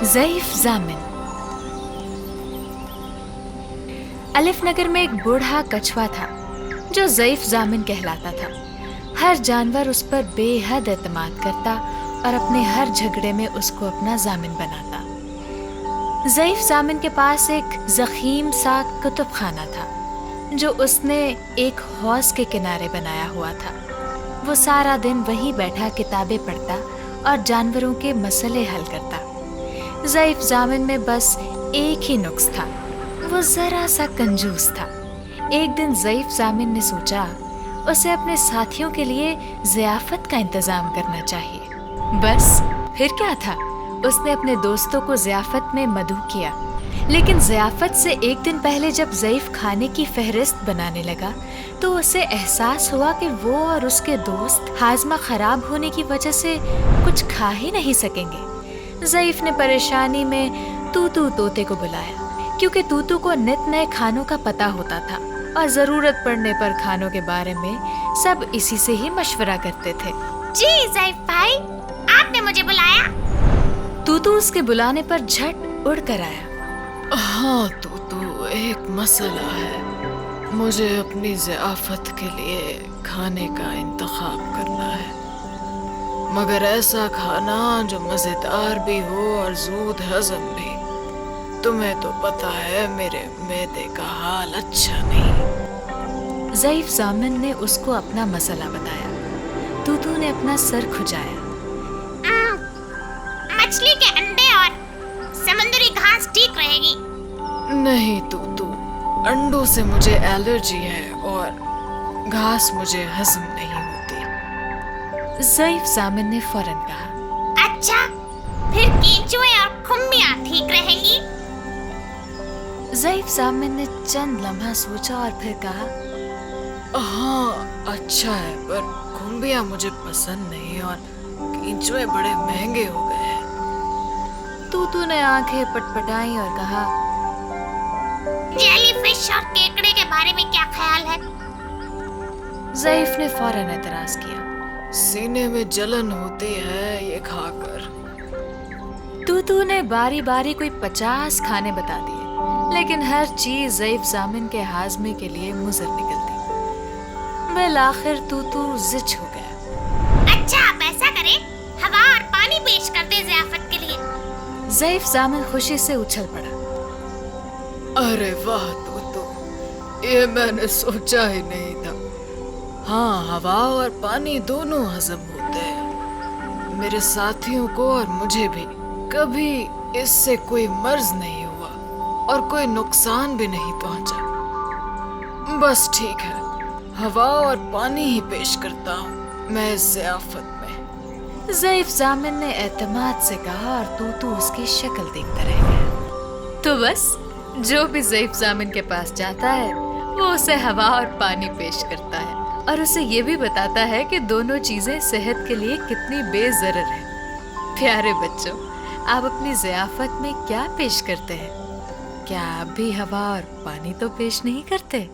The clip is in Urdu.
ضعیف ضامن۔ الف نگر میں ایک بوڑھا کچھوا تھا جو ضعیف ضامن کہلاتا تھا۔ ہر جانور اس پر بے حد اعتماد کرتا اور اپنے ہر جھگڑے میں اس کو اپنا ضامن بناتا۔ ضعیف ضامن کے پاس ایک ضخیم سا کتب خانہ تھا جو اس نے ایک حوض کے کنارے بنایا ہوا تھا۔ وہ سارا دن وہیں بیٹھا کتابیں پڑھتا اور جانوروں کے مسئلے حل کرتا۔ ضعیف ضامن میں بس ایک ہی نقص تھا، وہ ذرا سا کنجوس تھا۔ ایک دن ضعیف ضامن نے سوچا اسے اپنے ساتھیوں کے لیے ضیافت کا انتظام کرنا چاہیے۔ بس پھر کیا تھا، اس نے اپنے دوستوں کو ضیافت میں مدعو کیا۔ لیکن ضیافت سے ایک دن پہلے جب ضعیف کھانے کی فہرست بنانے لگا تو اسے احساس ہوا کہ وہ اور اس کے دوست ہاضمہ خراب ہونے کی وجہ سے کچھ کھا ہی نہیں سکیں گے۔ ضعیف نے پریشانی میں توتو طوطے کو بلایا، کیونکہ توتو کو نت نئے کھانوں کا پتہ ہوتا تھا اور ضرورت پڑنے پر کھانوں کے بارے میں سب اسی سے ہی مشورہ کرتے تھے۔ جی ضعیف بھائی، آپ نے مجھے بلایا؟ توتو اس کے بلانے پر جھٹ اڑ کر آیا۔ ہاں توتو، ایک مسئلہ ہے، مجھے اپنی ضیافت کے لیے کھانے کا انتخاب کرنا ہے، مگر ایسا کھانا جو مزیدار بھی ہو اور زود ہضم بھی۔ تمہیں تو پتہ ہے میرے معدے کا حال اچھا نہیں۔ ضعیف ضامن نے اس کو اپنا مسئلہ بتایا۔ توتو نے اپنا سر کھجایا۔ مچھلی کے انڈے اور سمندری گھاس ٹھیک رہے گی۔ نہیں توتو، انڈوں سے مجھے الرجی ہے اور گھاس مجھے ہضم نہیں ہوتی۔ ضعیف ضامن نے فوراً کہا۔ اچھا، پھر کینچوے اور کھمبیاں ٹھیک رہیں گی۔ ضعیف ضامن نے چند لمحہ سوچا اور پھر کہا، ہاں اچھا ہے، پر کھمبیاں مجھے پسند نہیں اور کینچوے بڑے مہنگے ہو گئے ہیں۔ توتو نے آنکھیں پٹپٹائیں اور کہا، جیلی فش اور کیکڑے کے بارے میں کیا خیال ہے؟ ضعیف نے فوراً اعتراض کیا۔ سینے میں جلن ہوتی ہے یہ کھا کر۔ توتو نے باری باری کوئی 50 کھانے بتا دیے، لیکن ہر چیز ضعیف ضامن کے ہاضمے کے لیے مضر نکلتی۔ بالآخر توتو زچ ہو گیا۔ اچھا، آپ ایسا کریں، ہوا اور پانی پیش کر دیں ضیافت کے لیے۔ ضعیف ضامن خوشی سے اچھل پڑا۔ ارے واہ توتو، یہ میں نے سوچا ہی نہیں تھا۔ ہاں، ہوا اور پانی دونوں ہضم ہوتے ہیں۔ میرے ساتھیوں کو اور مجھے بھی کبھی اس سے کوئی مرض نہیں ہوا اور کوئی نقصان بھی نہیں پہنچا۔ بس ٹھیک ہے، ہوا اور پانی ہی پیش کرتا ہوں میں اس ضیافت میں۔ ضعیف ضامن نے اعتماد سے کہا اور توتو اس کی شکل دیکھتا رہ گیا۔ تو بس جو بھی ضعیف ضامن کے پاس جاتا ہے وہ اسے ہوا اور پانی پیش کرتا ہے اور اسے یہ بھی بتاتا ہے کہ دونوں چیزیں صحت کے لیے کتنی بے ضرر ہیں۔ پیارے بچوں، آپ اپنی ضیافت میں کیا پیش کرتے ہیں؟ کیا آپ بھی ہوا اور پانی تو پیش نہیں کرتے؟